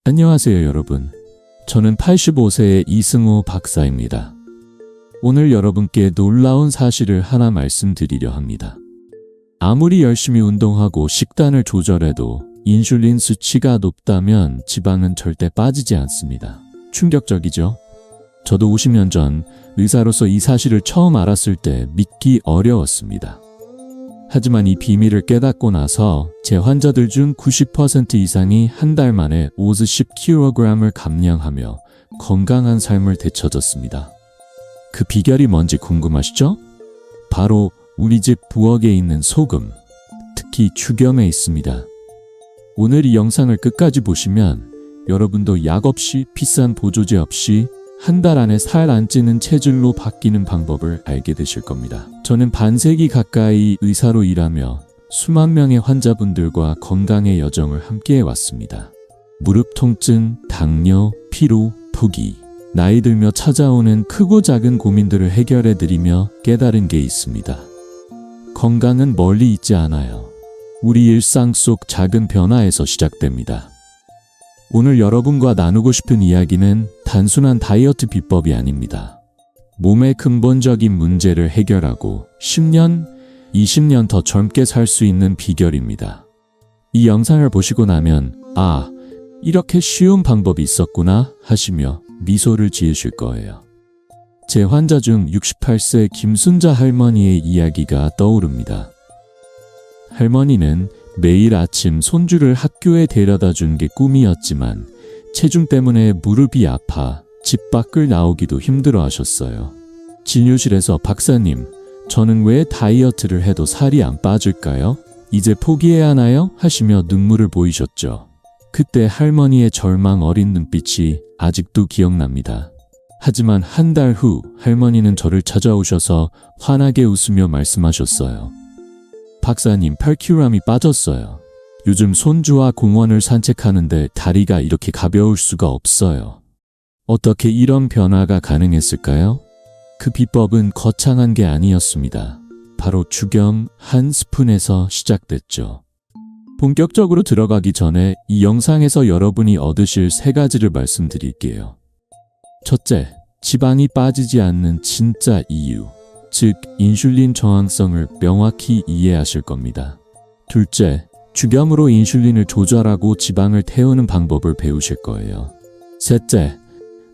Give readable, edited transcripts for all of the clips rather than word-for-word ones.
안녕하세요 여러분. 저는 85세의 이승호 박사입니다. 오늘 여러분께 놀라운 사실을 하나 말씀드리려 합니다. 아무리 열심히 운동하고 식단을 조절해도 인슐린 수치가 높다면 지방은 절대 빠지지 않습니다. 충격적이죠? 저도 50년 전 의사로서 이 사실을 처음 알았을 때 믿기 어려웠습니다. 하지만 이 비밀을 깨닫고 나서 제 환자들 중 90% 이상이 한 달 만에 50kg을 감량하며 건강한 삶을 되찾았습니다. 그 비결이 뭔지 궁금하시죠? 바로 우리 집 부엌에 있는 소금, 특히 죽염에 있습니다. 오늘 이 영상을 끝까지 보시면 여러분도 약 없이 비싼 보조제 없이 한 달 안에 살 안 찌는 체질로 바뀌는 방법을 알게 되실 겁니다. 저는 반세기 가까이 의사로 일하며 수만 명의 환자분들과 건강의 여정을 함께 해왔습니다. 무릎 통증, 당뇨, 피로, 포기, 나이 들며 찾아오는 크고 작은 고민들을 해결해드리며 깨달은 게 있습니다. 건강은 멀리 있지 않아요. 우리 일상 속 작은 변화에서 시작됩니다. 오늘 여러분과 나누고 싶은 이야기는 단순한 다이어트 비법이 아닙니다. 몸의 근본적인 문제를 해결하고 10년, 20년 더 젊게 살 수 있는 비결입니다. 이 영상을 보시고 나면 이렇게 쉬운 방법이 있었구나 하시며 미소를 지으실 거예요. 제 환자 중 68세 김순자 할머니의 이야기가 떠오릅니다. 할머니는 매일 아침 손주를 학교에 데려다 준 게 꿈이었지만 체중 때문에 무릎이 아파 집 밖을 나오기도 힘들어 하셨어요. 진료실에서 박사님, 저는 왜 다이어트를 해도 살이 안 빠질까요? 이제 포기해야 하나요? 하시며 눈물을 보이셨죠. 그때 할머니의 절망 어린 눈빛이 아직도 기억납니다. 하지만 한 달 후 할머니는 저를 찾아오셔서 환하게 웃으며 말씀하셨어요. 박사님, 8kg이 빠졌어요. 요즘 손주와 공원을 산책하는데 다리가 이렇게 가벼울 수가 없어요. 어떻게 이런 변화가 가능했을까요? 그 비법은 거창한 게 아니었습니다. 바로 죽염 한 스푼에서 시작됐죠. 본격적으로 들어가기 전에 이 영상에서 여러분이 얻으실 3가지를 말씀드릴게요. 첫째, 지방이 빠지지 않는 진짜 이유. 즉, 인슐린 저항성을 명확히 이해하실 겁니다. 둘째, 죽염으로 인슐린을 조절하고 지방을 태우는 방법을 배우실 거예요. 셋째,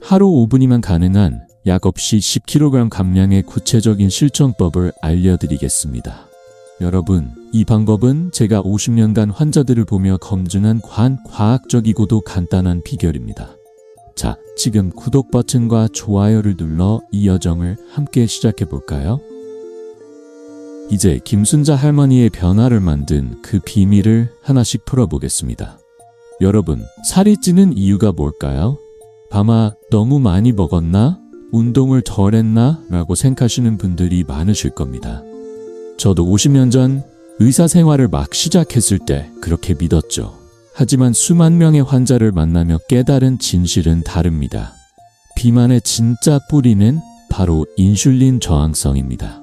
하루 5분이면 가능한 약 없이 10kg 감량의 구체적인 실천법을 알려드리겠습니다. 여러분, 이 방법은 제가 50년간 환자들을 보며 검증한 과학적이고도 간단한 비결입니다. 자, 지금 구독 버튼과 좋아요를 눌러 이 여정을 함께 시작해 볼까요? 이제 김순자 할머니의 변화를 만든 그 비밀을 하나씩 풀어보겠습니다. 여러분, 살이 찌는 이유가 뭘까요? 아마 너무 많이 먹었나? 운동을 덜 했나? 라고 생각하시는 분들이 많으실 겁니다. 저도 50년 전 의사 생활을 막 시작했을 때 그렇게 믿었죠. 하지만 수만 명의 환자를 만나며 깨달은 진실은 다릅니다. 비만의 진짜 뿌리는 바로 인슐린 저항성입니다.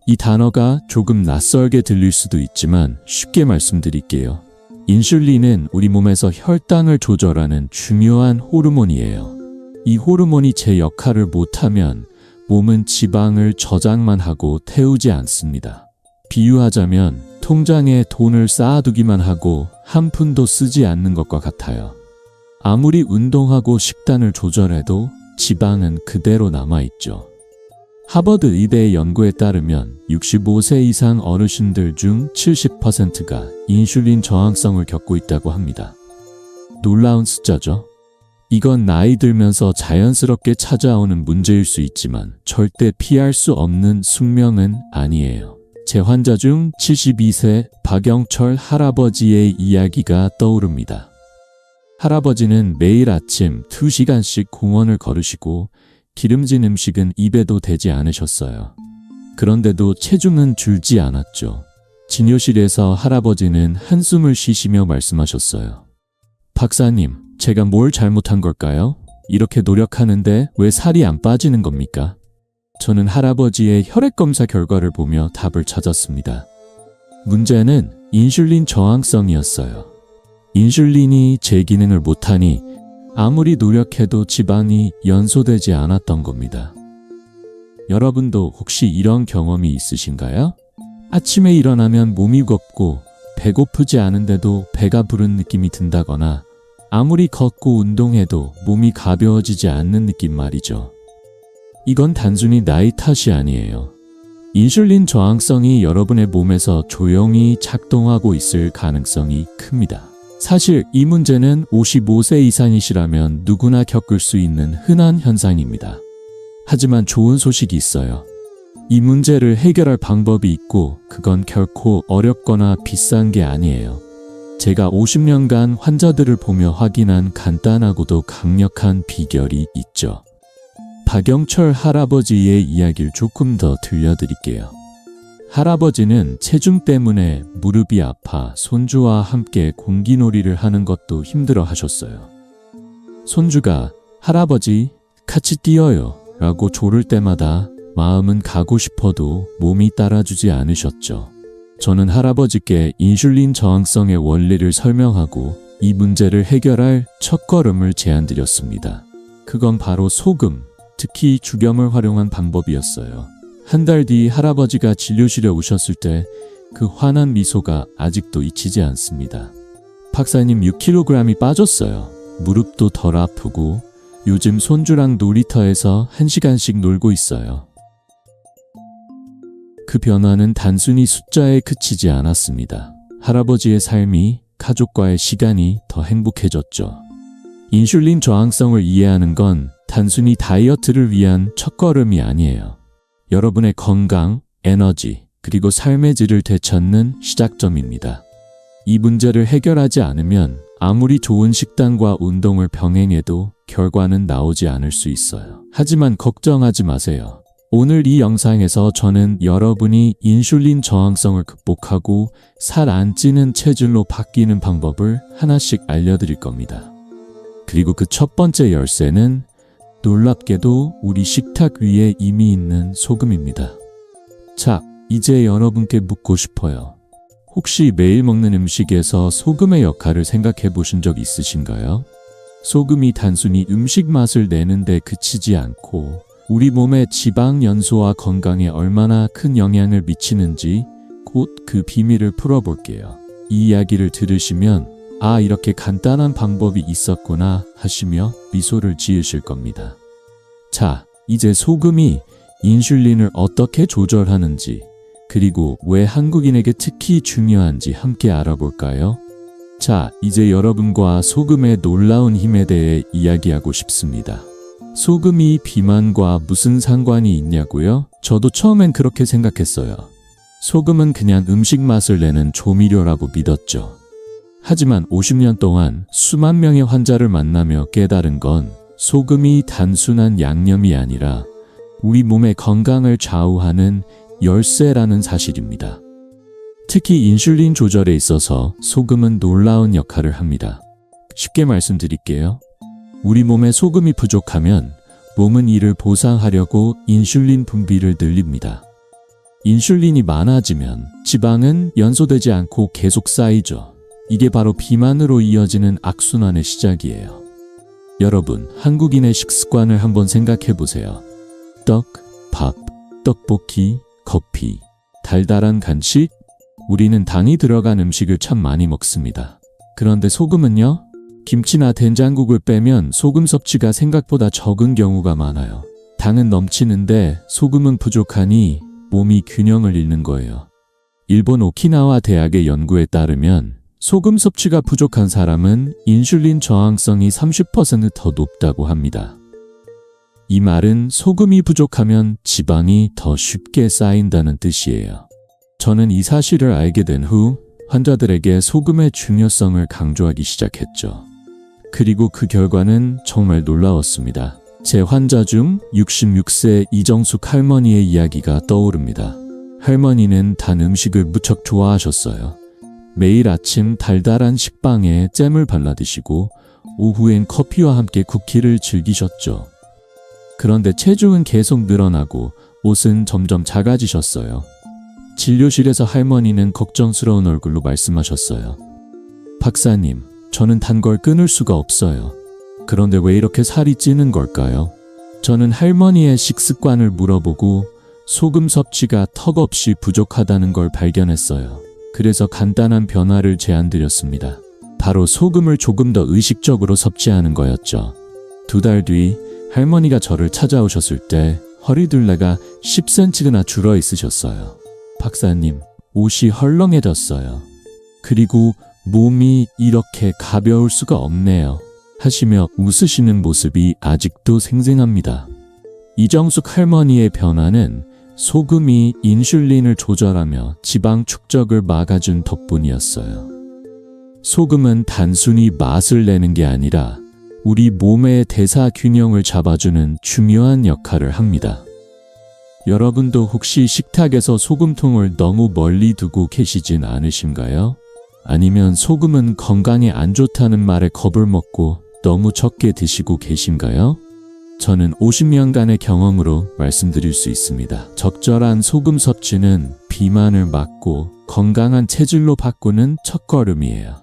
이 단어가 조금 낯설게 들릴 수도 있지만 쉽게 말씀드릴게요. 인슐린은 우리 몸에서 혈당을 조절하는 중요한 호르몬이에요. 이 호르몬이 제 역할을 못하면 몸은 지방을 저장만 하고 태우지 않습니다. 비유하자면 통장에 돈을 쌓아두기만 하고 한 푼도 쓰지 않는 것과 같아요. 아무리 운동하고 식단을 조절해도 지방은 그대로 남아있죠. 하버드 의대의 연구에 따르면 65세 이상 어르신들 중 70%가 인슐린 저항성을 겪고 있다고 합니다. 놀라운 숫자죠? 이건 나이 들면서 자연스럽게 찾아오는 문제일 수 있지만 절대 피할 수 없는 숙명은 아니에요. 제 환자 중 72세 박영철 할아버지의 이야기가 떠오릅니다. 할아버지는 매일 아침 2시간씩 공원을 걸으시고 기름진 음식은 입에도 대지 않으셨어요. 그런데도 체중은 줄지 않았죠. 진료실에서 할아버지는 한숨을 쉬시며 말씀하셨어요. 박사님, 제가 뭘 잘못한 걸까요? 이렇게 노력하는데 왜 살이 안 빠지는 겁니까? 저는 할아버지의 혈액검사 결과를 보며 답을 찾았습니다. 문제는 인슐린 저항성이었어요. 인슐린이 제 기능을 못하니 아무리 노력해도 지방이 연소되지 않았던 겁니다. 여러분도 혹시 이런 경험이 있으신가요? 아침에 일어나면 몸이 무겁고 배고프지 않은데도 배가 부른 느낌이 든다거나 아무리 걷고 운동해도 몸이 가벼워지지 않는 느낌 말이죠. 이건 단순히 나이 탓이 아니에요. 인슐린 저항성이 여러분의 몸에서 조용히 작동하고 있을 가능성이 큽니다. 사실 이 문제는 55세 이상이시라면 누구나 겪을 수 있는 흔한 현상입니다. 하지만 좋은 소식이 있어요. 이 문제를 해결할 방법이 있고 그건 결코 어렵거나 비싼 게 아니에요. 제가 50년간 환자들을 보며 확인한 간단하고도 강력한 비결이 있죠. 박영철 할아버지의 이야기를 조금 더 들려드릴게요. 할아버지는 체중 때문에 무릎이 아파 손주와 함께 공기놀이를 하는 것도 힘들어 하셨어요. 손주가 할아버지 같이 뛰어요 라고 조를 때마다 마음은 가고 싶어도 몸이 따라주지 않으셨죠. 저는 할아버지께 인슐린 저항성의 원리를 설명하고 이 문제를 해결할 첫걸음을 제안드렸습니다. 그건 바로 소금, 특히 죽염을 활용한 방법이었어요. 한 달 뒤 할아버지가 진료실에 오셨을 때 그 환한 미소가 아직도 잊히지 않습니다. 박사님 6kg이 빠졌어요. 무릎도 덜 아프고 요즘 손주랑 놀이터에서 1시간씩 놀고 있어요. 그 변화는 단순히 숫자에 그치지 않았습니다. 할아버지의 삶이, 가족과의 시간이 더 행복해졌죠. 인슐린 저항성을 이해하는 건 단순히 다이어트를 위한 첫걸음이 아니에요. 여러분의 건강, 에너지, 그리고 삶의 질을 되찾는 시작점입니다. 이 문제를 해결하지 않으면 아무리 좋은 식단과 운동을 병행해도 결과는 나오지 않을 수 있어요. 하지만 걱정하지 마세요. 오늘 이 영상에서 저는 여러분이 인슐린 저항성을 극복하고 살 안 찌는 체질로 바뀌는 방법을 하나씩 알려드릴 겁니다. 그리고 그 첫 번째 열쇠는 놀랍게도 우리 식탁 위에 이미 있는 소금입니다. 자, 이제 여러분께 묻고 싶어요. 혹시 매일 먹는 음식에서 소금의 역할을 생각해 보신 적 있으신가요? 소금이 단순히 음식 맛을 내는데 그치지 않고 우리 몸의 지방 연소와 건강에 얼마나 큰 영향을 미치는지 곧 그 비밀을 풀어볼게요. 이 이야기를 들으시면 아, 이렇게 간단한 방법이 있었구나 하시며 미소를 지으실 겁니다. 자, 이제 소금이 인슐린을 어떻게 조절하는지 그리고 왜 한국인에게 특히 중요한지 함께 알아볼까요? 자, 이제 여러분과 소금의 놀라운 힘에 대해 이야기하고 싶습니다. 소금이 비만과 무슨 상관이 있냐고요? 저도 처음엔 그렇게 생각했어요. 소금은 그냥 음식 맛을 내는 조미료라고 믿었죠. 하지만 50년 동안 수만 명의 환자를 만나며 깨달은 건 소금이 단순한 양념이 아니라 우리 몸의 건강을 좌우하는 열쇠라는 사실입니다. 특히 인슐린 조절에 있어서 소금은 놀라운 역할을 합니다. 쉽게 말씀드릴게요. 우리 몸에 소금이 부족하면 몸은 이를 보상하려고 인슐린 분비를 늘립니다. 인슐린이 많아지면 지방은 연소되지 않고 계속 쌓이죠. 이게 바로 비만으로 이어지는 악순환의 시작이에요. 여러분, 한국인의 식습관을 한번 생각해 보세요. 떡, 밥, 떡볶이, 커피, 달달한 간식, 우리는 당이 들어간 음식을 참 많이 먹습니다. 그런데 소금은요? 김치나 된장국을 빼면 소금 섭취가 생각보다 적은 경우가 많아요. 당은 넘치는데 소금은 부족하니 몸이 균형을 잃는 거예요. 일본 오키나와 대학의 연구에 따르면 소금 섭취가 부족한 사람은 인슐린 저항성이 30% 더 높다고 합니다. 이 말은 소금이 부족하면 지방이 더 쉽게 쌓인다는 뜻이에요. 저는 이 사실을 알게 된 후 환자들에게 소금의 중요성을 강조하기 시작했죠. 그리고 그 결과는 정말 놀라웠습니다. 제 환자 중 66세 이정숙 할머니의 이야기가 떠오릅니다. 할머니는 단 음식을 무척 좋아하셨어요. 매일 아침 달달한 식빵에 잼을 발라 드시고 오후엔 커피와 함께 쿠키를 즐기셨죠. 그런데 체중은 계속 늘어나고 옷은 점점 작아지셨어요. 진료실에서 할머니는 걱정스러운 얼굴로 말씀하셨어요. 박사님, 저는 단 걸 끊을 수가 없어요. 그런데 왜 이렇게 살이 찌는 걸까요? 저는 할머니의 식습관을 물어보고 소금 섭취가 턱없이 부족하다는 걸 발견했어요. 그래서 간단한 변화를 제안드렸습니다. 바로 소금을 조금 더 의식적으로 섭취하는 거였죠. 2달 뒤 할머니가 저를 찾아오셨을 때 허리둘레가 10cm나 줄어 있으셨어요. 박사님, 옷이 헐렁해졌어요. 그리고 몸이 이렇게 가벼울 수가 없네요. 하시며 웃으시는 모습이 아직도 생생합니다. 이정숙 할머니의 변화는 소금이 인슐린을 조절하며 지방 축적을 막아준 덕분이었어요. 소금은 단순히 맛을 내는 게 아니라 우리 몸의 대사 균형을 잡아주는 중요한 역할을 합니다. 여러분도 혹시 식탁에서 소금통을 너무 멀리 두고 계시진 않으신가요? 아니면 소금은 건강에 안 좋다는 말에 겁을 먹고 너무 적게 드시고 계신가요? 저는 50년간의 경험으로 말씀드릴 수 있습니다. 적절한 소금 섭취는 비만을 막고 건강한 체질로 바꾸는 첫걸음이에요.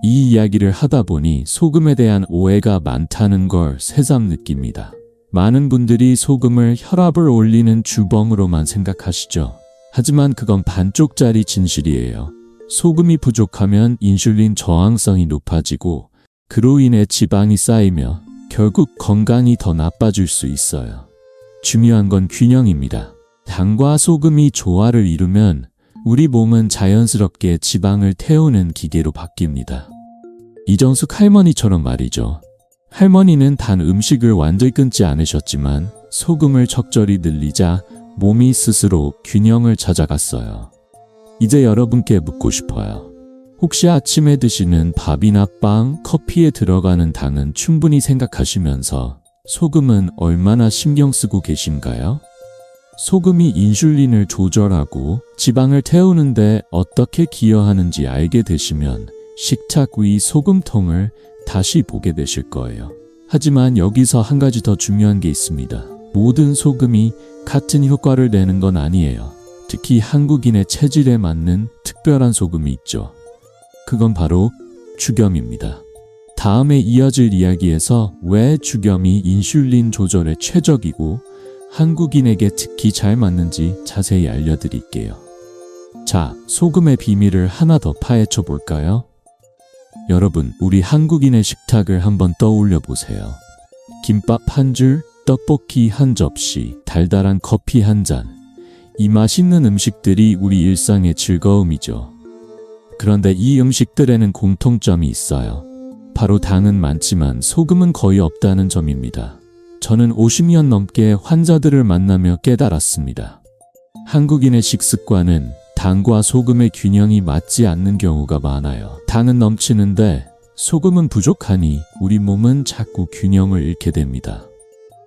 이 이야기를 하다 보니 소금에 대한 오해가 많다는 걸 새삼 느낍니다. 많은 분들이 소금을 혈압을 올리는 주범으로만 생각하시죠. 하지만 그건 반쪽짜리 진실이에요. 소금이 부족하면 인슐린 저항성이 높아지고 그로 인해 지방이 쌓이며 결국 건강이 더 나빠질 수 있어요. 중요한 건 균형입니다. 당과 소금이 조화를 이루면 우리 몸은 자연스럽게 지방을 태우는 기계로 바뀝니다. 이정숙 할머니처럼 말이죠. 할머니는 단 음식을 완전히 끊지 않으셨지만 소금을 적절히 늘리자 몸이 스스로 균형을 찾아갔어요. 이제 여러분께 묻고 싶어요. 혹시 아침에 드시는 밥이나 빵, 커피에 들어가는 당은 충분히 생각하시면서 소금은 얼마나 신경 쓰고 계신가요? 소금이 인슐린을 조절하고 지방을 태우는데 어떻게 기여하는지 알게 되시면 식탁 위 소금통을 다시 보게 되실 거예요. 하지만 여기서 한 가지 더 중요한 게 있습니다. 모든 소금이 같은 효과를 내는 건 아니에요. 특히 한국인의 체질에 맞는 특별한 소금이 있죠. 그건 바로 죽염입니다. 다음에 이어질 이야기에서 왜 죽염이 인슐린 조절에 최적이고 한국인에게 특히 잘 맞는지 자세히 알려드릴게요. 자, 소금의 비밀을 하나 더 파헤쳐 볼까요? 여러분, 우리 한국인의 식탁을 한번 떠올려 보세요. 김밥 한 줄, 떡볶이 한 접시, 달달한 커피 한 잔. 이 맛있는 음식들이 우리 일상의 즐거움이죠. 그런데 이 음식들에는 공통점이 있어요. 바로 당은 많지만 소금은 거의 없다는 점입니다. 저는 50년 넘게 환자들을 만나며 깨달았습니다. 한국인의 식습관은 당과 소금의 균형이 맞지 않는 경우가 많아요. 당은 넘치는데 소금은 부족하니 우리 몸은 자꾸 균형을 잃게 됩니다.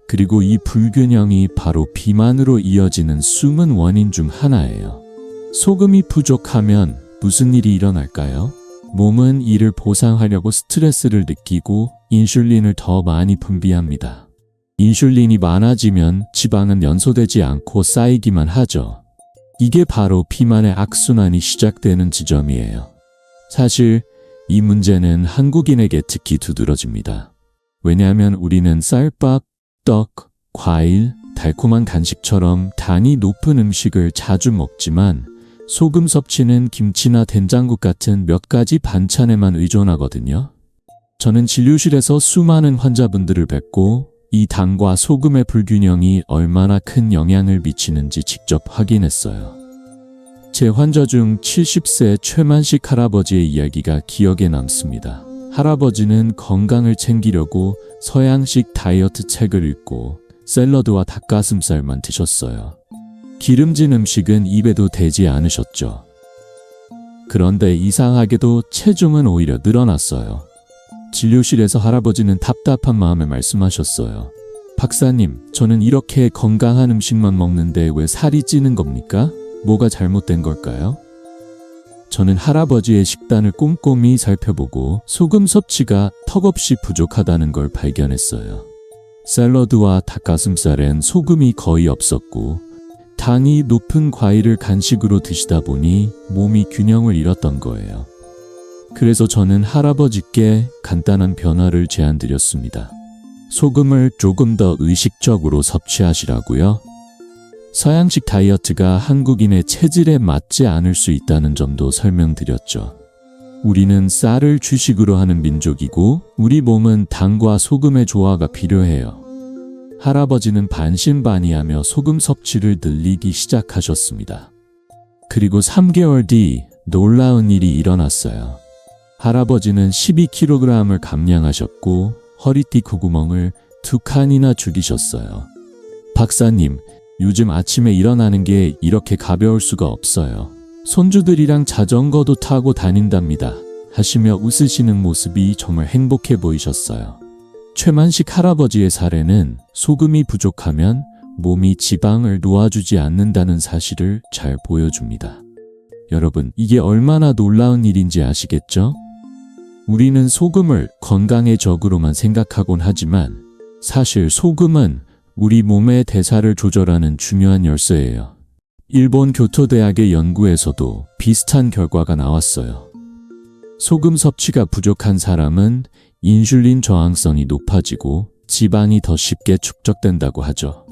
그리고 이 불균형이 바로 비만으로 이어지는 숨은 원인 중 하나예요. 소금이 부족하면 무슨 일이 일어날까요? 몸은 이를 보상하려고 스트레스를 느끼고 인슐린을 더 많이 분비합니다. 인슐린이 많아지면 지방은 연소되지 않고 쌓이기만 하죠. 이게 바로 비만의 악순환이 시작되는 지점이에요. 사실 이 문제는 한국인에게 특히 두드러집니다. 왜냐하면 우리는 쌀밥, 떡, 과일, 달콤한 간식처럼 당이 높은 음식을 자주 먹지만 소금 섭취는 김치나 된장국 같은 몇 가지 반찬에만 의존하거든요. 저는 진료실에서 수많은 환자분들을 뵙고 이 당과 소금의 불균형이 얼마나 큰 영향을 미치는지 직접 확인했어요. 제 환자 중 70세 최만식 할아버지의 이야기가 기억에 남습니다. 할아버지는 건강을 챙기려고 서양식 다이어트 책을 읽고 샐러드와 닭가슴살만 드셨어요. 기름진 음식은 입에도 대지 않으셨죠. 그런데 이상하게도 체중은 오히려 늘어났어요. 진료실에서 할아버지는 답답한 마음에 말씀하셨어요. 박사님, 저는 이렇게 건강한 음식만 먹는데 왜 살이 찌는 겁니까? 뭐가 잘못된 걸까요? 저는 할아버지의 식단을 꼼꼼히 살펴보고 소금 섭취가 턱없이 부족하다는 걸 발견했어요. 샐러드와 닭가슴살엔 소금이 거의 없었고 당이 높은 과일을 간식으로 드시다 보니 몸이 균형을 잃었던 거예요. 그래서 저는 할아버지께 간단한 변화를 제안드렸습니다. 소금을 조금 더 의식적으로 섭취하시라고요. 서양식 다이어트가 한국인의 체질에 맞지 않을 수 있다는 점도 설명드렸죠. 우리는 쌀을 주식으로 하는 민족이고 우리 몸은 당과 소금의 조화가 필요해요. 할아버지는 반신반의하며 소금 섭취를 늘리기 시작하셨습니다. 그리고 3개월 뒤 놀라운 일이 일어났어요. 할아버지는 12kg을 감량하셨고 허리띠 콧구멍을 2칸이나 죽이셨어요. 박사님, 요즘 아침에 일어나는 게 이렇게 가벼울 수가 없어요. 손주들이랑 자전거도 타고 다닌답니다. 하시며 웃으시는 모습이 정말 행복해 보이셨어요. 최만식 할아버지의 사례는 소금이 부족하면 몸이 지방을 놓아주지 않는다는 사실을 잘 보여줍니다. 여러분, 이게 얼마나 놀라운 일인지 아시겠죠? 우리는 소금을 건강의 적으로만 생각하곤 하지만 사실 소금은 우리 몸의 대사를 조절하는 중요한 열쇠예요. 일본 교토대학의 연구에서도 비슷한 결과가 나왔어요. 소금 섭취가 부족한 사람은 인슐린 저항성이 높아지고 지방이 더 쉽게 축적된다고 하죠.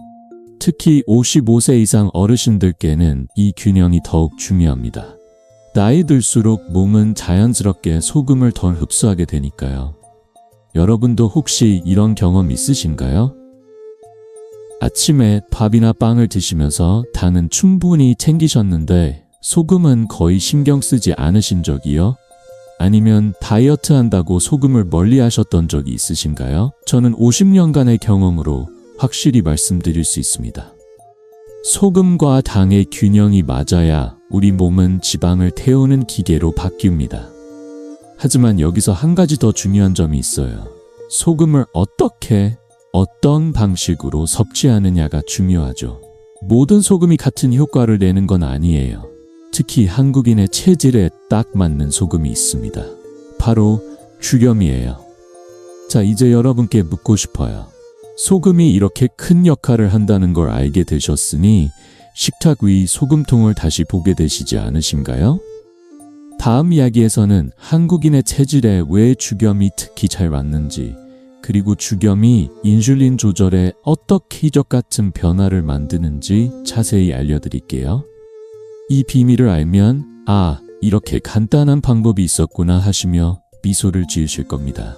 특히 55세 이상 어르신들께는 이 균형이 더욱 중요합니다. 나이 들수록 몸은 자연스럽게 소금을 덜 흡수하게 되니까요. 여러분도 혹시 이런 경험 있으신가요? 아침에 밥이나 빵을 드시면서 당은 충분히 챙기셨는데 소금은 거의 신경 쓰지 않으신 적이요? 아니면 다이어트 한다고 소금을 멀리 하셨던 적이 있으신가요? 저는 50년간의 경험으로 확실히 말씀드릴 수 있습니다. 소금과 당의 균형이 맞아야 우리 몸은 지방을 태우는 기계로 바뀝니다. 하지만 여기서 한 가지 더 중요한 점이 있어요. 소금을 어떻게, 어떤 방식으로 섭취하느냐가 중요하죠. 모든 소금이 같은 효과를 내는 건 아니에요. 특히 한국인의 체질에 딱 맞는 소금이 있습니다. 바로 죽염이에요. 자, 이제 여러분께 묻고 싶어요. 소금이 이렇게 큰 역할을 한다는 걸 알게 되셨으니 식탁 위 소금통을 다시 보게 되시지 않으신가요? 다음 이야기에서는 한국인의 체질에 왜 죽염이 특히 잘 맞는지, 그리고 죽염이 인슐린 조절에 어떻게 기적 같은 변화를 만드는지 자세히 알려드릴게요. 이 비밀을 알면 아, 이렇게 간단한 방법이 있었구나 하시며 미소를 지으실 겁니다.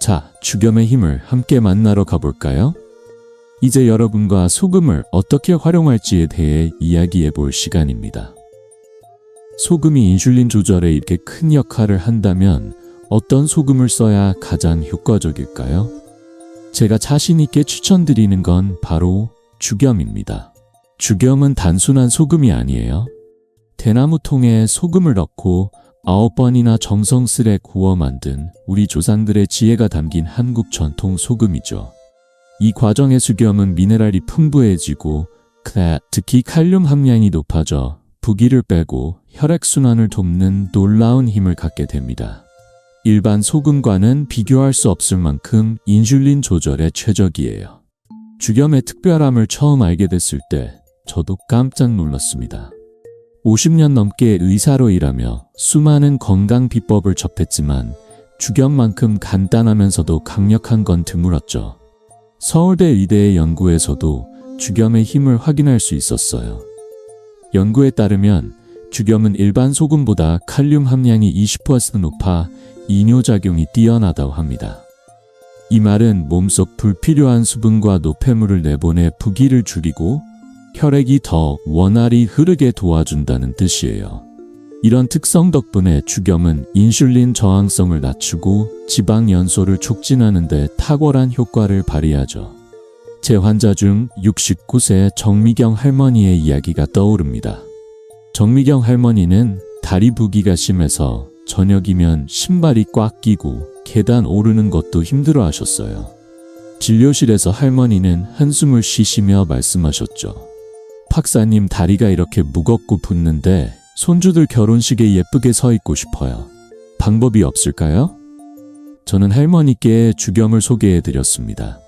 자, 죽염의 힘을 함께 만나러 가볼까요? 이제 여러분과 소금을 어떻게 활용할지에 대해 이야기해 볼 시간입니다. 소금이 인슐린 조절에 이렇게 큰 역할을 한다면 어떤 소금을 써야 가장 효과적일까요? 제가 자신 있게 추천드리는 건 바로 죽염입니다. 죽염은 단순한 소금이 아니에요. 대나무 통에 소금을 넣고 9번이나 정성스레 구워 만든 우리 조상들의 지혜가 담긴 한국 전통 소금이죠. 이 과정의 죽염은 미네랄이 풍부해지고 특히 칼륨 함량이 높아져 부기를 빼고 혈액순환을 돕는 놀라운 힘을 갖게 됩니다. 일반 소금과는 비교할 수 없을 만큼 인슐린 조절에 최적이에요. 죽염의 특별함을 처음 알게 됐을 때 저도 깜짝 놀랐습니다. 50년 넘게 의사로 일하며 수많은 건강 비법을 접했지만 죽염만큼 간단하면서도 강력한 건 드물었죠. 서울대 의대의 연구에서도 죽염의 힘을 확인할 수 있었어요. 연구에 따르면 죽염은 일반 소금보다 칼륨 함량이 20% 높아 이뇨작용이 뛰어나다고 합니다. 이 말은 몸속 불필요한 수분과 노폐물을 내보내 부기를 줄이고 혈액이 더 원활히 흐르게 도와준다는 뜻이에요. 이런 특성 덕분에 죽염은 인슐린 저항성을 낮추고 지방 연소를 촉진하는 데 탁월한 효과를 발휘하죠. 제 환자 중 69세 정미경 할머니의 이야기가 떠오릅니다. 정미경 할머니는 다리 부기가 심해서 저녁이면 신발이 꽉 끼고 계단 오르는 것도 힘들어 하셨어요. 진료실에서 할머니는 한숨을 쉬시며 말씀하셨죠. 박사님, 다리가 이렇게 무겁고 붓는데 손주들 결혼식에 예쁘게 서 있고 싶어요. 방법이 없을까요? 저는 할머니께 죽염을 소개해 드렸습니다.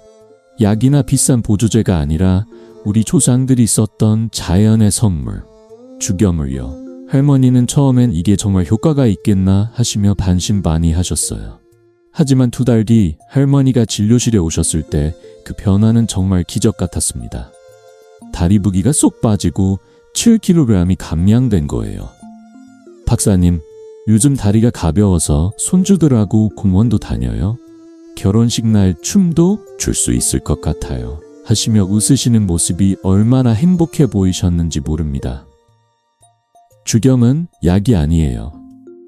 약이나 비싼 보조제가 아니라 우리 조상들이 썼던 자연의 선물, 죽염을요. 할머니는 처음엔 이게 정말 효과가 있겠나 하시며 반신반의하셨어요. 하지만 2달 뒤 할머니가 진료실에 오셨을 때 그 변화는 정말 기적 같았습니다. 다리 부기가 쏙 빠지고 7kg이 감량된 거예요. 박사님, 요즘 다리가 가벼워서 손주들하고 공원도 다녀요. 결혼식 날 춤도 출 수 있을 것 같아요. 하시며 웃으시는 모습이 얼마나 행복해 보이셨는지 모릅니다. 주겸은 약이 아니에요.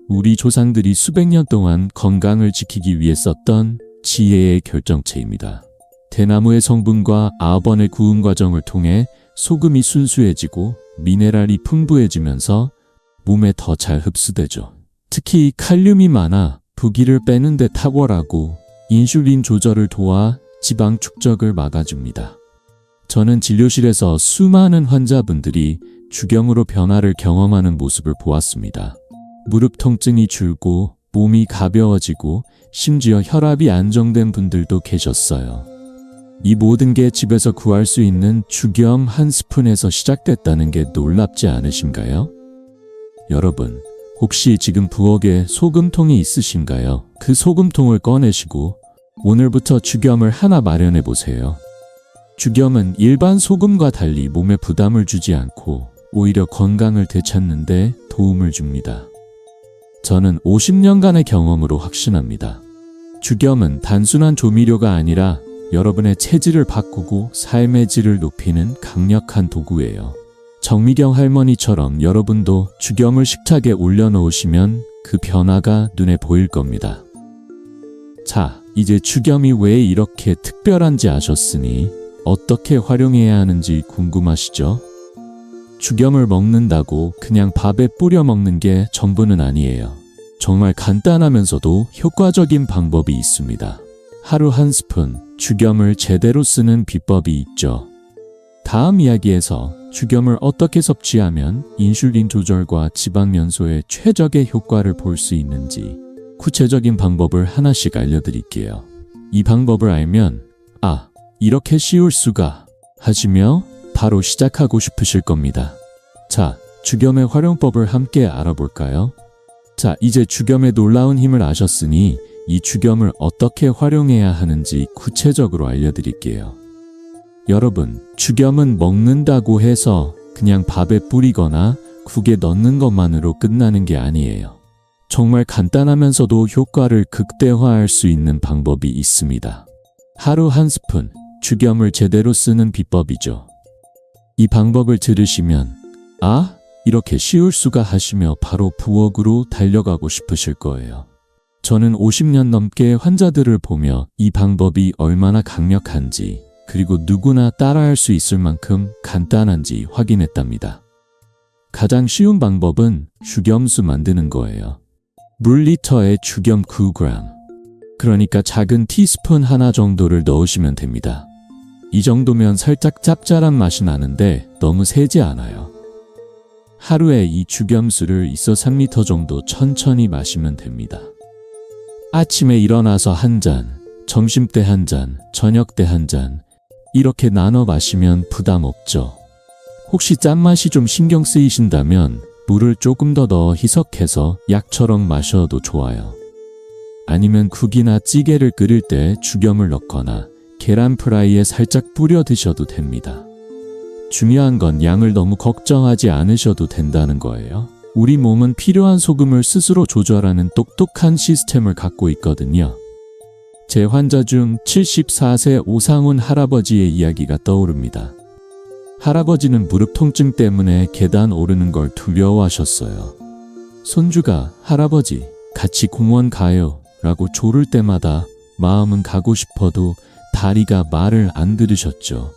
우리 조상들이 수백 년 동안 건강을 지키기 위해 썼던 지혜의 결정체입니다. 대나무의 성분과 아번의 구운 과정을 통해 소금이 순수해지고 미네랄이 풍부해지면서 몸에 더 잘 흡수되죠. 특히 칼륨이 많아 부기를 빼는 데 탁월하고 인슐린 조절을 도와 지방 축적을 막아줍니다. 저는 진료실에서 수많은 환자분들이 주겸으로 변화를 경험하는 모습을 보았습니다. 무릎 통증이 줄고 몸이 가벼워지고 심지어 혈압이 안정된 분들도 계셨어요. 이 모든 게 집에서 구할 수 있는 주겸 한 스푼에서 시작됐다는 게 놀랍지 않으신가요? 여러분, 혹시 지금 부엌에 소금통이 있으신가요? 그 소금통을 꺼내시고 오늘부터 주겸을 하나 마련해 보세요. 주겸은 일반 소금과 달리 몸에 부담을 주지 않고 오히려 건강을 되찾는 데 도움을 줍니다. 저는 50년간의 경험으로 확신합니다. 주겸은 단순한 조미료가 아니라 여러분의 체질을 바꾸고 삶의 질을 높이는 강력한 도구예요. 정미경 할머니처럼 여러분도 주겸을 식탁에 올려놓으시면 그 변화가 눈에 보일 겁니다. 자, 이제 주겸이 왜 이렇게 특별한지 아셨으니 어떻게 활용해야 하는지 궁금하시죠? 주겸을 먹는다고 그냥 밥에 뿌려 먹는 게 전부는 아니에요. 정말 간단하면서도 효과적인 방법이 있습니다. 하루 한 스푼 주겸을 제대로 쓰는 비법이 있죠. 다음 이야기에서 주겸을 어떻게 섭취하면 인슐린 조절과 지방 연소에 최적의 효과를 볼 수 있는지 구체적인 방법을 하나씩 알려드릴게요. 이 방법을 알면 이렇게 쉬울 수가 하시며 바로 시작하고 싶으실 겁니다. 자, 주겸의 활용법을 함께 알아볼까요? 자, 이제 주겸의 놀라운 힘을 아셨으니 이 주겸을 어떻게 활용해야 하는지 구체적으로 알려드릴게요. 여러분, 주겸은 먹는다고 해서 그냥 밥에 뿌리거나 국에 넣는 것만으로 끝나는 게 아니에요. 정말 간단하면서도 효과를 극대화할 수 있는 방법이 있습니다. 하루 한 스푼, 주겸을 제대로 쓰는 비법이죠. 이 방법을 들으시면 이렇게 쉬울 수가 하시며 바로 부엌으로 달려가고 싶으실 거예요. 저는 50년 넘게 환자들을 보며 이 방법이 얼마나 강력한지 그리고 누구나 따라할 수 있을 만큼 간단한지 확인했답니다. 가장 쉬운 방법은 주겸수 만드는 거예요. 물 리터에 주겸 9g, 그러니까 작은 티스푼 하나 정도를 넣으시면 됩니다. 이 정도면 살짝 짭짤한 맛이 나는데 너무 세지 않아요. 하루에 이 주겸수를 2~3리터 정도 천천히 마시면 됩니다. 아침에 일어나서 한 잔, 점심때 한 잔, 저녁때 한 잔, 이렇게 나눠 마시면 부담 없죠. 혹시 짠맛이 좀 신경 쓰이신다면 물을 조금 더 넣어 희석해서 약처럼 마셔도 좋아요. 아니면 국이나 찌개를 끓일 때 주겸을 넣거나 계란 프라이에 살짝 뿌려 드셔도 됩니다. 중요한 건 양을 너무 걱정하지 않으셔도 된다는 거예요. 우리 몸은 필요한 소금을 스스로 조절하는 똑똑한 시스템을 갖고 있거든요. 제 환자 중 74세 오상훈 할아버지의 이야기가 떠오릅니다. 할아버지는 무릎 통증 때문에 계단 오르는 걸 두려워하셨어요. 손주가 "할아버지, 같이 공원 가요" 라고 조를 때마다 마음은 가고 싶어도 다리가 말을 안 들으셨죠.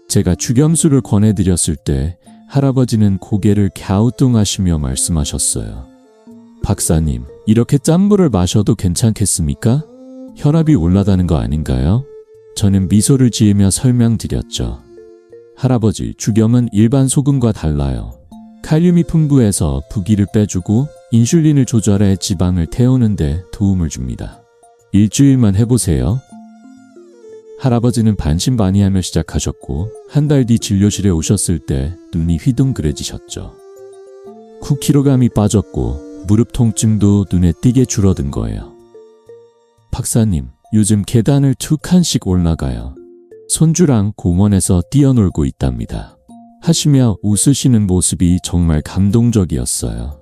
제가 주겸수를 권해드렸을 때 할아버지는 고개를 갸우뚱하시며 말씀하셨어요. "박사님, 이렇게 짠 물을 마셔도 괜찮겠습니까? 혈압이 올라가는 거 아닌가요?" 저는 미소를 지으며 설명드렸죠. "할아버지, 주겸은 일반 소금과 달라요. 칼륨이 풍부해서 부기를 빼주고 인슐린을 조절해 지방을 태우는 데 도움을 줍니다. 일주일만 해보세요." 할아버지는 반신반의하며 시작하셨고 한 달 뒤 진료실에 오셨을 때 눈이 휘둥그레지셨죠. 9kg이 빠졌고 무릎 통증도 눈에 띄게 줄어든 거예요. 박사님, 요즘 계단을 2칸씩 올라가요. 손주랑 공원에서 뛰어놀고 있답니다. 하시며 웃으시는 모습이 정말 감동적이었어요.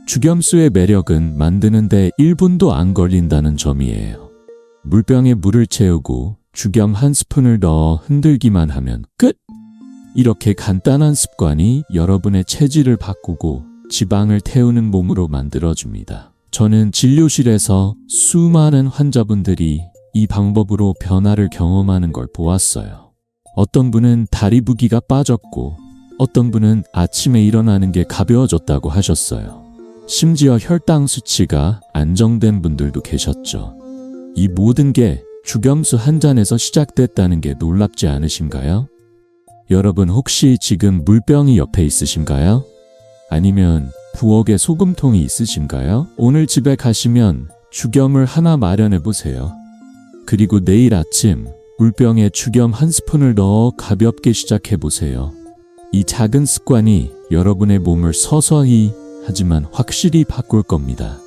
주겸수의 매력은 만드는데 1분도 안 걸린다는 점이에요. 물병에 물을 채우고 주겸 한 스푼을 넣어 흔들기만 하면 끝! 이렇게 간단한 습관이 여러분의 체질을 바꾸고 지방을 태우는 몸으로 만들어줍니다. 저는 진료실에서 수많은 환자분들이 이 방법으로 변화를 경험하는 걸 보았어요. 어떤 분은 다리 붓기가 빠졌고 어떤 분은 아침에 일어나는 게 가벼워졌다고 하셨어요. 심지어 혈당 수치가 안정된 분들도 계셨죠. 이 모든 게 주겸수 한 잔에서 시작됐다는 게 놀랍지 않으신가요? 여러분 혹시 지금 물병이 옆에 있으신가요? 아니면 부엌에 소금통이 있으신가요? 오늘 집에 가시면 주겸을 하나 마련해 보세요. 그리고 내일 아침 물병에 주겸 한 스푼을 넣어 가볍게 시작해 보세요. 이 작은 습관이 여러분의 몸을 서서히 하지만 확실히 바꿀 겁니다.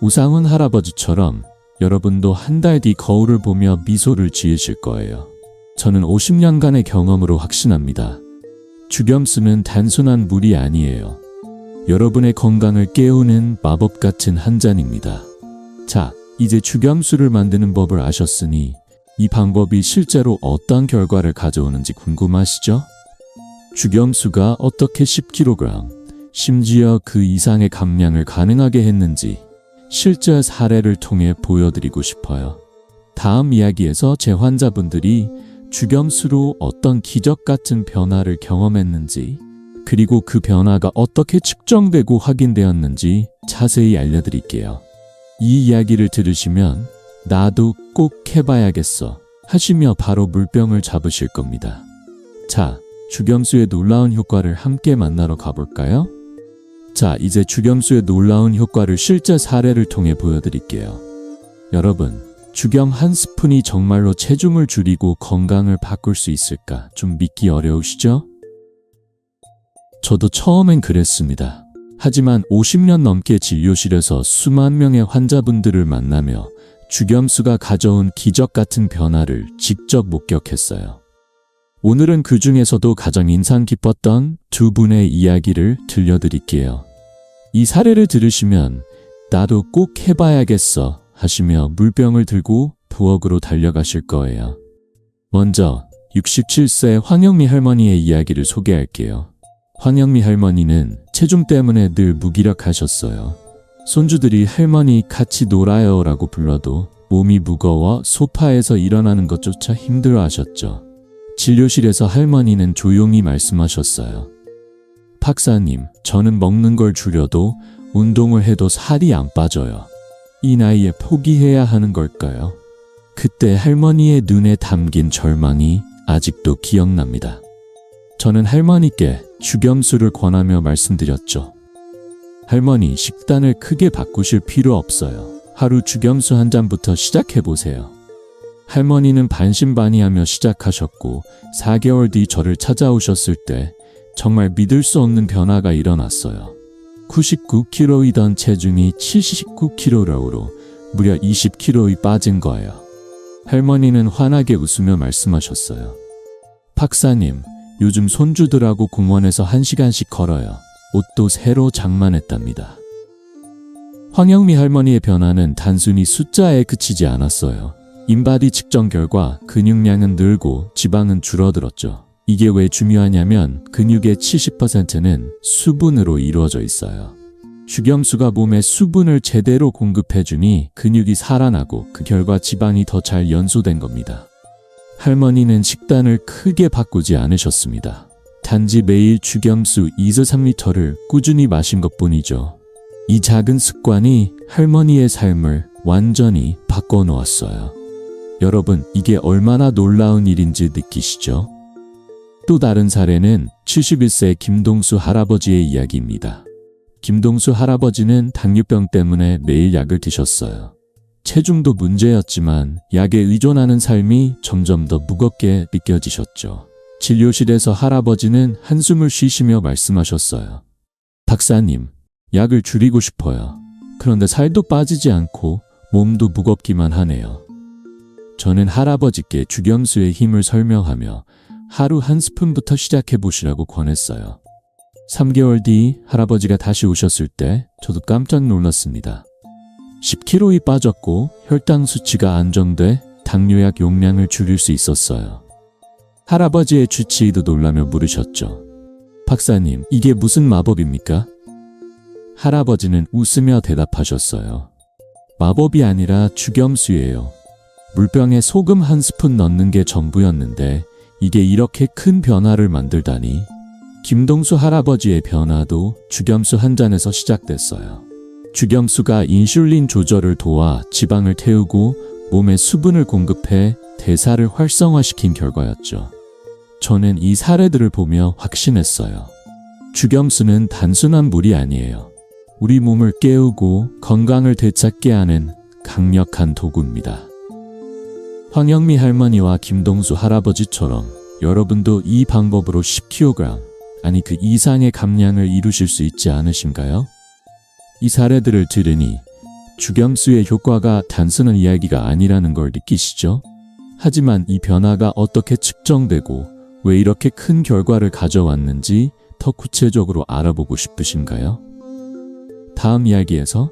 우상훈 할아버지처럼 여러분도 한 달 뒤 거울을 보며 미소를 지으실 거예요. 저는 50년간의 경험으로 확신합니다. 주겸수는 단순한 물이 아니에요. 여러분의 건강을 깨우는 마법 같은 한 잔입니다. 자, 이제 주겸수를 만드는 법을 아셨으니 이 방법이 실제로 어떤 결과를 가져오는지 궁금하시죠? 주겸수가 어떻게 10kg, 심지어 그 이상의 감량을 가능하게 했는지 실제 사례를 통해 보여드리고 싶어요. 다음 이야기에서 제 환자분들이 주겸수로 어떤 기적 같은 변화를 경험했는지, 그리고 그 변화가 어떻게 측정되고 확인되었는지 자세히 알려드릴게요. 이 이야기를 들으시면 나도 꼭 해봐야겠어 하시며 바로 물병을 잡으실 겁니다. 자, 주겸수의 놀라운 효과를 함께 만나러 가볼까요? 자, 이제 주겸수의 놀라운 효과를 실제 사례를 통해 보여드릴게요. 여러분, 주겸 한 스푼이 정말로 체중을 줄이고 건강을 바꿀 수 있을까 좀 믿기 어려우시죠? 저도 처음엔 그랬습니다. 하지만 50년 넘게 진료실에서 수만 명의 환자분들을 만나며 주겸수가 가져온 기적 같은 변화를 직접 목격했어요. 오늘은 그 중에서도 가장 인상 깊었던 두 분의 이야기를 들려드릴게요. 이 사례를 들으시면 나도 꼭 해봐야겠어 하시며 물병을 들고 부엌으로 달려가실 거예요. 먼저 67세 황영미 할머니의 이야기를 소개할게요. 황영미 할머니는 체중 때문에 늘 무기력하셨어요. 손주들이 할머니 같이 놀아요 라고 불러도 몸이 무거워 소파에서 일어나는 것조차 힘들어하셨죠. 진료실에서 할머니는 조용히 말씀하셨어요. 박사님, 저는 먹는 걸 줄여도 운동을 해도 살이 안 빠져요. 이 나이에 포기해야 하는 걸까요? 그때 할머니의 눈에 담긴 절망이 아직도 기억납니다. 저는 할머니께 주겸수를 권하며 말씀드렸죠. 할머니, 식단을 크게 바꾸실 필요 없어요. 하루 주겸수 한 잔부터 시작해보세요. 할머니는 반신반의하며 시작하셨고 4개월 뒤 저를 찾아오셨을 때 정말 믿을 수 없는 변화가 일어났어요. 99kg이던 체중이 79kg로 무려 20kg이 빠진 거예요. 할머니는 환하게 웃으며 말씀하셨어요. 박사님, 요즘 손주들하고 공원에서 1시간씩 걸어요. 옷도 새로 장만했답니다. 황영미 할머니의 변화는 단순히 숫자에 그치지 않았어요. 인바디 측정 결과 근육량은 늘고 지방은 줄어들었죠. 이게 왜 중요하냐면 근육의 70%는 수분으로 이루어져 있어요. 주겸수가 몸에 수분을 제대로 공급해주니 근육이 살아나고 그 결과 지방이 더 잘 연소된 겁니다. 할머니는 식단을 크게 바꾸지 않으셨습니다. 단지 매일 주겸수 2-3리터를 꾸준히 마신 것뿐이죠. 이 작은 습관이 할머니의 삶을 완전히 바꿔놓았어요. 여러분, 이게 얼마나 놀라운 일인지 느끼시죠? 또 다른 사례는 71세 김동수 할아버지의 이야기입니다. 김동수 할아버지는 당뇨병 때문에 매일 약을 드셨어요. 체중도 문제였지만 약에 의존하는 삶이 점점 더 무겁게 느껴지셨죠. 진료실에서 할아버지는 한숨을 쉬시며 말씀하셨어요. 박사님, 약을 줄이고 싶어요. 그런데 살도 빠지지 않고 몸도 무겁기만 하네요. 저는 할아버지께 주겸수의 힘을 설명하며 하루 한 스푼부터 시작해 보시라고 권했어요. 3개월 뒤 할아버지가 다시 오셨을 때 저도 깜짝 놀랐습니다. 10kg이 빠졌고 혈당 수치가 안정돼 당뇨약 용량을 줄일 수 있었어요. 할아버지의 주치의도 놀라며 물으셨죠. 박사님, 이게 무슨 마법입니까? 할아버지는 웃으며 대답하셨어요. 마법이 아니라 주겸수예요. 물병에 소금 한 스푼 넣는 게 전부였는데 이게 이렇게 큰 변화를 만들다니. 김동수 할아버지의 변화도 주겸수 한 잔에서 시작됐어요. 주겸수가 인슐린 조절을 도와 지방을 태우고 몸에 수분을 공급해 대사를 활성화시킨 결과였죠. 저는 이 사례들을 보며 확신했어요. 주겸수는 단순한 물이 아니에요. 우리 몸을 깨우고 건강을 되찾게 하는 강력한 도구입니다. 황영미 할머니와 김동수 할아버지처럼 여러분도 이 방법으로 10kg, 아니 그 이상의 감량을 이루실 수 있지 않으신가요? 이 사례들을 들으니 주겸수의 효과가 단순한 이야기가 아니라는 걸 느끼시죠? 하지만 이 변화가 어떻게 측정되고 왜 이렇게 큰 결과를 가져왔는지 더 구체적으로 알아보고 싶으신가요? 다음 이야기에서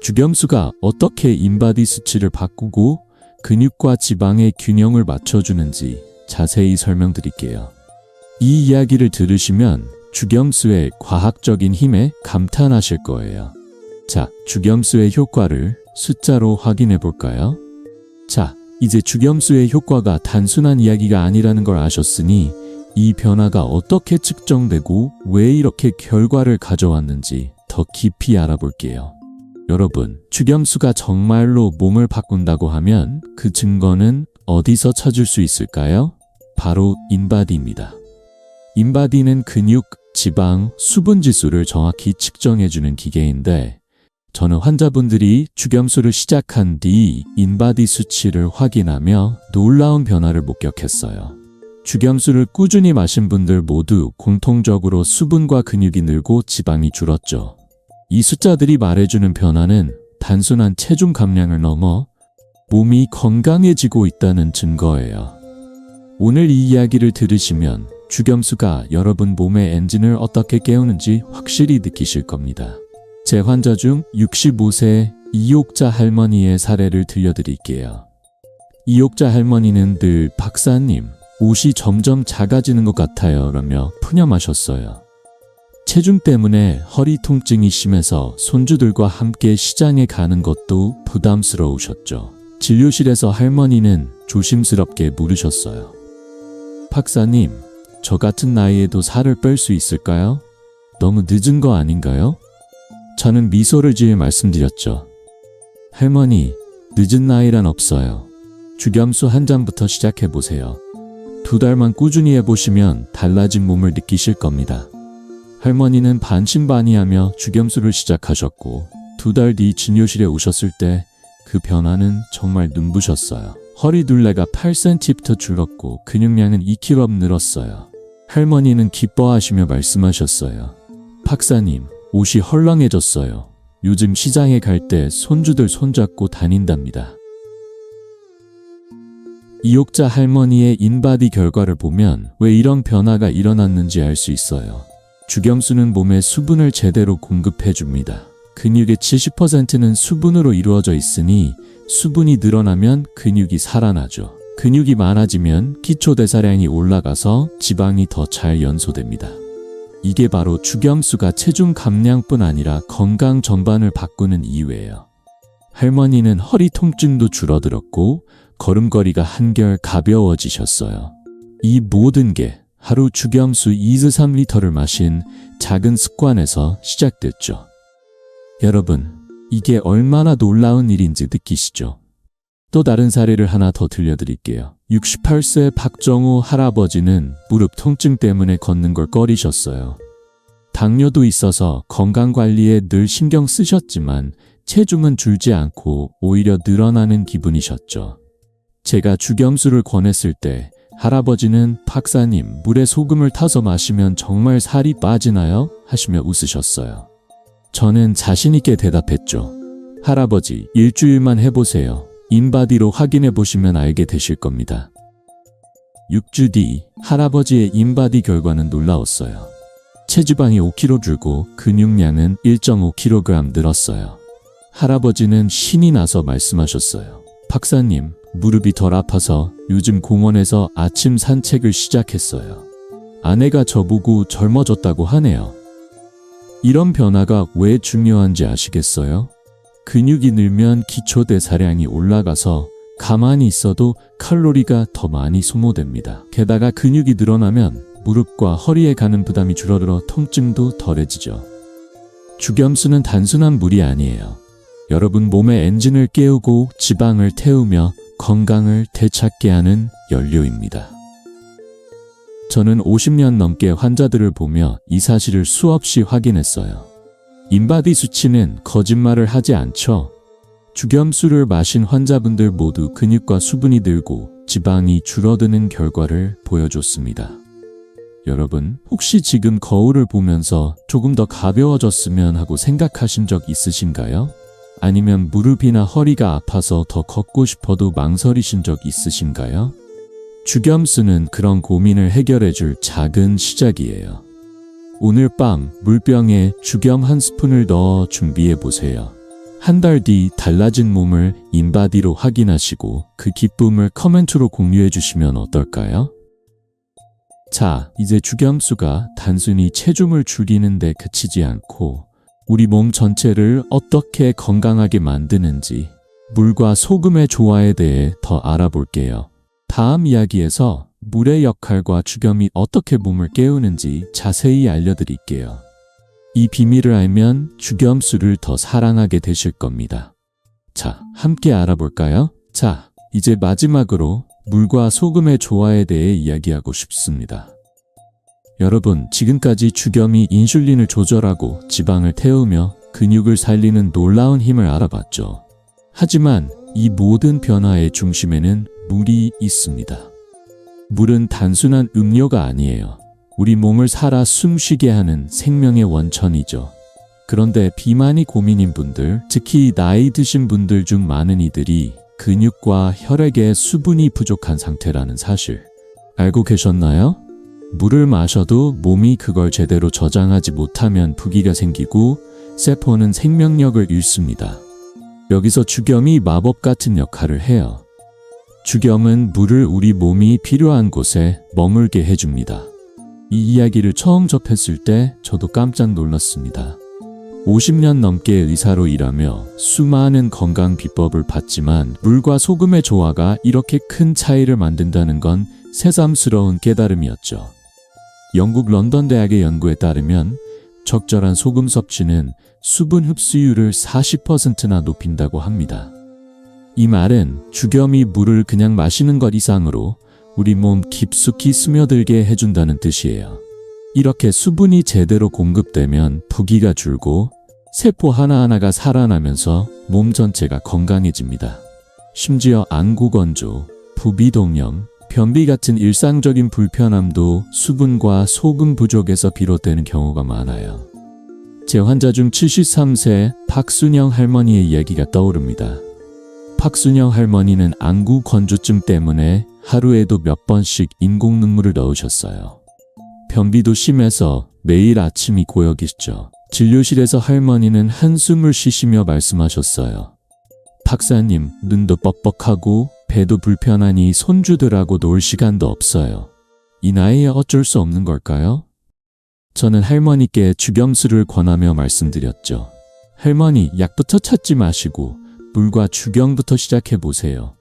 주겸수가 어떻게 인바디 수치를 바꾸고 근육과 지방의 균형을 맞춰주는지 자세히 설명드릴게요. 이 이야기를 들으시면 주겸수의 과학적인 힘에 감탄하실 거예요. 자, 주겸수의 효과를 숫자로 확인해 볼까요? 자, 이제 주겸수의 효과가 단순한 이야기가 아니라는 걸 아셨으니 이 변화가 어떻게 측정되고 왜 이렇게 결과를 가져왔는지 더 깊이 알아볼게요. 여러분, 주겸수가 정말로 몸을 바꾼다고 하면 그 증거는 어디서 찾을 수 있을까요? 바로 인바디입니다. 인바디는 근육, 지방, 수분 지수를 정확히 측정해주는 기계인데 저는 환자분들이 주겸수를 시작한 뒤 인바디 수치를 확인하며 놀라운 변화를 목격했어요. 주겸수를 꾸준히 마신 분들 모두 공통적으로 수분과 근육이 늘고 지방이 줄었죠. 이 숫자들이 말해주는 변화는 단순한 체중 감량을 넘어 몸이 건강해지고 있다는 증거예요. 오늘 이 이야기를 들으시면 주겸수가 여러분 몸의 엔진을 어떻게 깨우는지 확실히 느끼실 겁니다. 제 환자 중 65세 이옥자 할머니의 사례를 들려드릴게요. 이옥자 할머니는 늘 박사님, 옷이 점점 작아지는 것 같아요 라며 푸념하셨어요. 체중 때문에 허리 통증이 심해서 손주들과 함께 시장에 가는 것도 부담스러우셨죠. 진료실에서 할머니는 조심스럽게 물으셨어요. 박사님, 저 같은 나이에도 살을 뺄 수 있을까요? 너무 늦은 거 아닌가요? 저는 미소를 지으며 말씀드렸죠. 할머니, 늦은 나이란 없어요. 주겸수 한 잔부터 시작해보세요. 2달만 꾸준히 해보시면 달라진 몸을 느끼실 겁니다. 할머니는 반신반의하며 주겸수를 시작하셨고 2달 뒤 진료실에 오셨을 때 그 변화는 정말 눈부셨어요. 허리 둘레가 8cm부터 줄었고 근육량은 2kg 늘었어요. 할머니는 기뻐하시며 말씀하셨어요. 박사님, 옷이 헐렁해졌어요. 요즘 시장에 갈 때 손주들 손잡고 다닌답니다. 이옥자 할머니의 인바디 결과를 보면 왜 이런 변화가 일어났는지 알 수 있어요. 주겸수는 몸에 수분을 제대로 공급해줍니다. 근육의 70%는 수분으로 이루어져 있으니 수분이 늘어나면 근육이 살아나죠. 근육이 많아지면 기초대사량이 올라가서 지방이 더 잘 연소됩니다. 이게 바로 주겸수가 체중 감량뿐 아니라 건강 전반을 바꾸는 이유예요. 할머니는 허리 통증도 줄어들었고 걸음걸이가 한결 가벼워지셨어요. 이 모든 게 하루 주겸수 2-3리터를 마신 작은 습관에서 시작됐죠. 여러분, 이게 얼마나 놀라운 일인지 느끼시죠? 또 다른 사례를 하나 더 들려드릴게요. 68세 박정우 할아버지는 무릎 통증 때문에 걷는 걸 꺼리셨어요. 당뇨도 있어서 건강관리에 늘 신경 쓰셨지만 체중은 줄지 않고 오히려 늘어나는 기분이셨죠. 제가 주겸수를 권했을 때 할아버지는 박사님, 물에 소금을 타서 마시면 정말 살이 빠지나요? 하시며 웃으셨어요. 저는 자신있게 대답했죠. 할아버지, 일주일만 해보세요. 인바디로 확인해 보시면 알게 되실 겁니다. 6주 뒤 할아버지의 인바디 결과는 놀라웠어요. 체지방이 5kg 줄고 근육량은 1.5kg 늘었어요. 할아버지는 신이 나서 말씀하셨어요. 박사님, 무릎이 덜 아파서 요즘 공원에서 아침 산책을 시작했어요. 아내가 저보고 젊어졌다고 하네요. 이런 변화가 왜 중요한지 아시겠어요? 근육이 늘면 기초대사량이 올라가서 가만히 있어도 칼로리가 더 많이 소모됩니다. 게다가 근육이 늘어나면 무릎과 허리에 가는 부담이 줄어들어 통증도 덜해지죠. 주겸수는 단순한 물이 아니에요. 여러분 몸의 엔진을 깨우고 지방을 태우며 건강을 되찾게 하는 연료입니다. 저는 50년 넘게 환자들을 보며 이 사실을 수없이 확인했어요. 인바디 수치는 거짓말을 하지 않죠. 주겸수를 마신 환자분들 모두 근육과 수분이 늘고 지방이 줄어드는 결과를 보여줬습니다. 여러분, 혹시 지금 거울을 보면서 조금 더 가벼워졌으면 하고 생각하신 적 있으신가요? 아니면 무릎이나 허리가 아파서 더 걷고 싶어도 망설이신 적 있으신가요? 주겸수는 그런 고민을 해결해줄 작은 시작이에요. 오늘 밤 물병에 주겸 한 스푼을 넣어 준비해보세요. 한 달 뒤 달라진 몸을 인바디로 확인하시고 그 기쁨을 커멘트로 공유해주시면 어떨까요? 자, 이제 주겸수가 단순히 체중을 줄이는 데 그치지 않고 우리 몸 전체를 어떻게 건강하게 만드는지 물과 소금의 조화에 대해 더 알아볼게요. 다음 이야기에서 물의 역할과 주겸이 어떻게 몸을 깨우는지 자세히 알려드릴게요. 이 비밀을 알면 주겸수를 더 사랑하게 되실 겁니다. 자, 함께 알아볼까요? 자, 이제 마지막으로 물과 소금의 조화에 대해 이야기하고 싶습니다. 여러분, 지금까지 주겸이 인슐린을 조절하고 지방을 태우며 근육을 살리는 놀라운 힘을 알아봤죠. 하지만 이 모든 변화의 중심에는 물이 있습니다. 물은 단순한 음료가 아니에요. 우리 몸을 살아 숨쉬게 하는 생명의 원천이죠. 그런데 비만이 고민인 분들, 특히 나이 드신 분들 중 많은 이들이 근육과 혈액에 수분이 부족한 상태라는 사실 알고 계셨나요? 물을 마셔도 몸이 그걸 제대로 저장하지 못하면 부기가 생기고 세포는 생명력을 잃습니다. 여기서 주겸이 마법 같은 역할을 해요. 주겸은 물을 우리 몸이 필요한 곳에 머물게 해줍니다. 이 이야기를 처음 접했을 때 저도 깜짝 놀랐습니다. 50년 넘게 의사로 일하며 수많은 건강 비법을 봤지만 물과 소금의 조화가 이렇게 큰 차이를 만든다는 건 새삼스러운 깨달음이었죠. 영국 런던 대학의 연구에 따르면 적절한 소금 섭취는 수분 흡수율을 40%나 높인다고 합니다. 이 말은 주겸이 물을 그냥 마시는 것 이상으로 우리 몸 깊숙이 스며들게 해준다는 뜻이에요. 이렇게 수분이 제대로 공급되면 부기가 줄고 세포 하나하나가 살아나면서 몸 전체가 건강해집니다. 심지어 안구건조, 부비동염, 변비 같은 일상적인 불편함도 수분과 소금 부족에서 비롯되는 경우가 많아요. 제 환자 중 73세 박순영 할머니의 이야기가 떠오릅니다. 박순영 할머니는 안구 건조증 때문에 하루에도 몇 번씩 인공 눈물을 넣으셨어요. 변비도 심해서 매일 아침이 고역이시죠. 진료실에서 할머니는 한숨을 쉬시며 말씀하셨어요. 박사님, 눈도 뻑뻑하고 배도 불편하니 손주들하고 놀 시간도 없어요. 이 나이에 어쩔 수 없는 걸까요? 저는 할머니께 주겸수를 권하며 말씀드렸죠. 할머니, 약부터 찾지 마시고 물과 주겸부터 시작해보세요.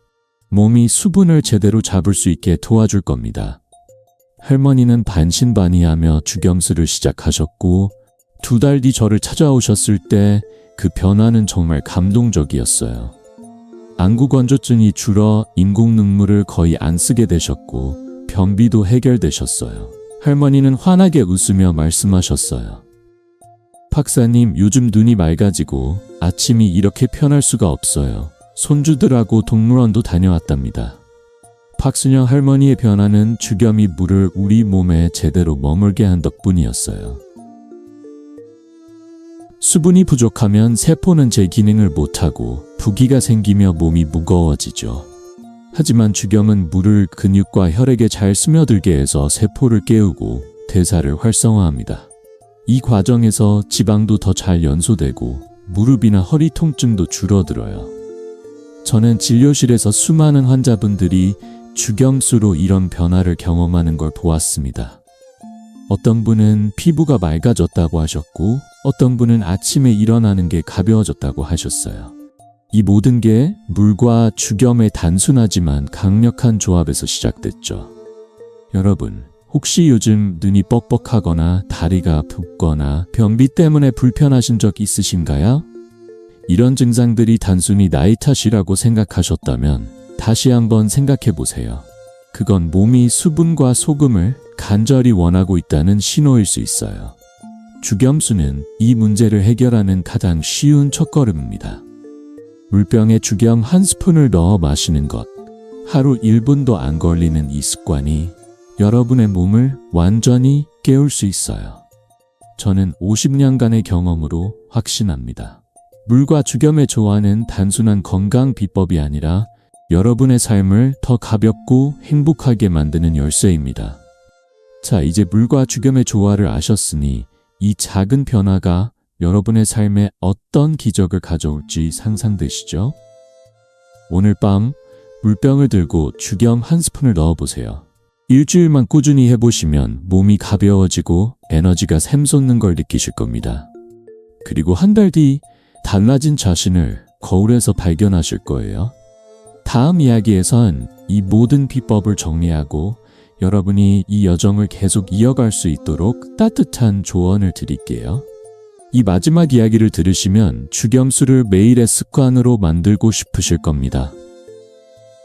몸이 수분을 제대로 잡을 수 있게 도와줄 겁니다. 할머니는 반신반의하며 주겸수를 시작하셨고 2달 뒤 저를 찾아오셨을 때 그 변화는 정말 감동적이었어요. 안구 건조증이 줄어 인공 눈물을 거의 안 쓰게 되셨고 변비도 해결되셨어요. 할머니는 환하게 웃으며 말씀하셨어요. 박사님, 요즘 눈이 맑아지고 아침이 이렇게 편할 수가 없어요. 손주들하고 동물원도 다녀왔답니다. 박순영 할머니의 변화는 죽염이 물을 우리 몸에 제대로 머물게 한 덕분이었어요. 수분이 부족하면 세포는 제 기능을 못하고 부기가 생기며 몸이 무거워지죠. 하지만 죽염은 물을 근육과 혈액에 잘 스며들게 해서 세포를 깨우고 대사를 활성화합니다. 이 과정에서 지방도 더 잘 연소되고 무릎이나 허리 통증도 줄어들어요. 저는 진료실에서 수많은 환자분들이 죽염수로 이런 변화를 경험하는 걸 보았습니다. 어떤 분은 피부가 맑아졌다고 하셨고 어떤 분은 아침에 일어나는 게 가벼워졌다고 하셨어요. 이 모든 게 물과 죽염의 단순하지만 강력한 조합에서 시작됐죠. 여러분, 혹시 요즘 눈이 뻑뻑하거나 다리가 붓거나 변비 때문에 불편하신 적 있으신가요? 이런 증상들이 단순히 나이 탓이라고 생각하셨다면 다시 한번 생각해 보세요. 그건 몸이 수분과 소금을 간절히 원하고 있다는 신호일 수 있어요. 죽염수는 이 문제를 해결하는 가장 쉬운 첫걸음입니다. 물병에 죽염 한 스푼을 넣어 마시는 것. 하루 1분도 안 걸리는 이 습관이 여러분의 몸을 완전히 깨울 수 있어요. 저는 50년간의 경험으로 확신합니다. 물과 죽염의 조화는 단순한 건강 비법이 아니라 여러분의 삶을 더 가볍고 행복하게 만드는 열쇠입니다. 자, 이제 물과 죽염의 조화를 아셨으니 이 작은 변화가 여러분의 삶에 어떤 기적을 가져올지 상상되시죠? 오늘 밤 물병을 들고 죽염 한 스푼을 넣어보세요. 일주일만 꾸준히 해보시면 몸이 가벼워지고 에너지가 샘솟는 걸 느끼실 겁니다. 그리고 한 달 뒤 달라진 자신을 거울에서 발견하실 거예요. 다음 이야기에선 이 모든 비법을 정리하고 여러분이 이 여정을 계속 이어갈 수 있도록 따뜻한 조언을 드릴게요. 이 마지막 이야기를 들으시면 죽염수를 매일의 습관으로 만들고 싶으실 겁니다.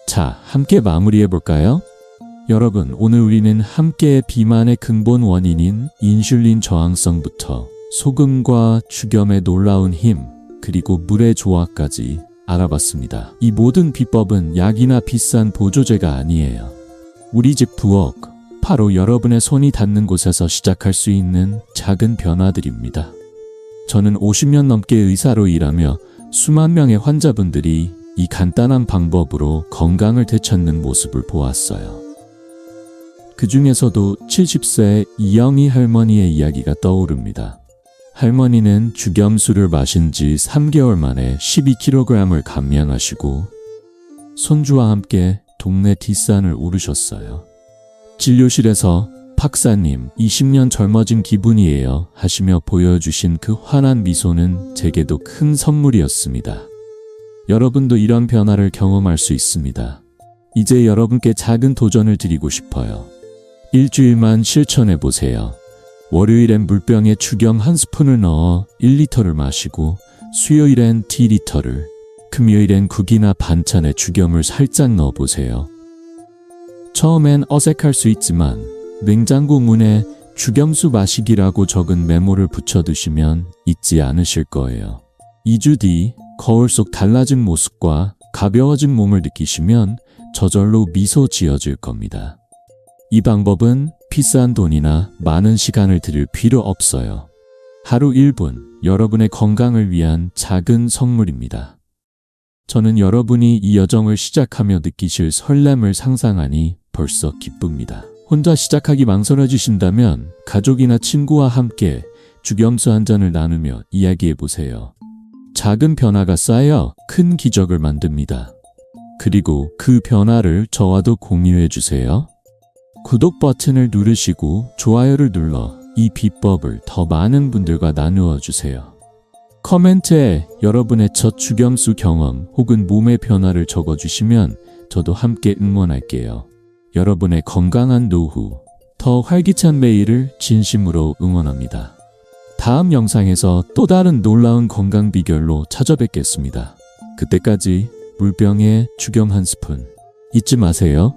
자, 함께 마무리해볼까요? 여러분, 오늘 우리는 함께 비만의 근본 원인인 인슐린 저항성부터 소금과 죽염의 놀라운 힘, 그리고 물의 조화까지 알아봤습니다. 이 모든 비법은 약이나 비싼 보조제가 아니에요. 우리 집 부엌, 바로 여러분의 손이 닿는 곳에서 시작할 수 있는 작은 변화들입니다. 저는 50년 넘게 의사로 일하며 수만 명의 환자분들이 이 간단한 방법으로 건강을 되찾는 모습을 보았어요. 그 중에서도 70세 이영희 할머니의 이야기가 떠오릅니다. 할머니는 죽염수를 마신 지 3개월 만에 12kg을 감량하시고 손주와 함께 동네 뒷산을 오르셨어요. 진료실에서 박사님, 20년 젊어진 기분이에요 하시며 보여주신 그 환한 미소는 제게도 큰 선물이었습니다. 여러분도 이런 변화를 경험할 수 있습니다. 이제 여러분께 작은 도전을 드리고 싶어요. 일주일만 실천해보세요. 월요일엔 물병에 죽염 한 스푼을 넣어 1리터를 마시고 수요일엔 T리터를, 금요일엔 국이나 반찬에 죽염을 살짝 넣어보세요. 처음엔 어색할 수 있지만 냉장고 문에 죽염수 마시기라고 적은 메모를 붙여두시면 잊지 않으실 거예요. 2주 뒤 거울 속 달라진 모습과 가벼워진 몸을 느끼시면 저절로 미소 지어질 겁니다. 이 방법은 비싼 돈이나 많은 시간을 들일 필요 없어요. 하루 1분, 여러분의 건강을 위한 작은 선물입니다. 저는 여러분이 이 여정을 시작하며 느끼실 설렘을 상상하니 벌써 기쁩니다. 혼자 시작하기 망설여지신다면 가족이나 친구와 함께 죽염수 한 잔을 나누며 이야기해보세요. 작은 변화가 쌓여 큰 기적을 만듭니다. 그리고 그 변화를 저와도 공유해주세요. 구독 버튼을 누르시고 좋아요를 눌러 이 비법을 더 많은 분들과 나누어 주세요. 커멘트에 여러분의 첫 죽염수 경험 혹은 몸의 변화를 적어주시면 저도 함께 응원할게요. 여러분의 건강한 노후, 더 활기찬 매일을 진심으로 응원합니다. 다음 영상에서 또 다른 놀라운 건강 비결로 찾아뵙겠습니다. 그때까지 물병에 죽염 한 스푼 잊지 마세요.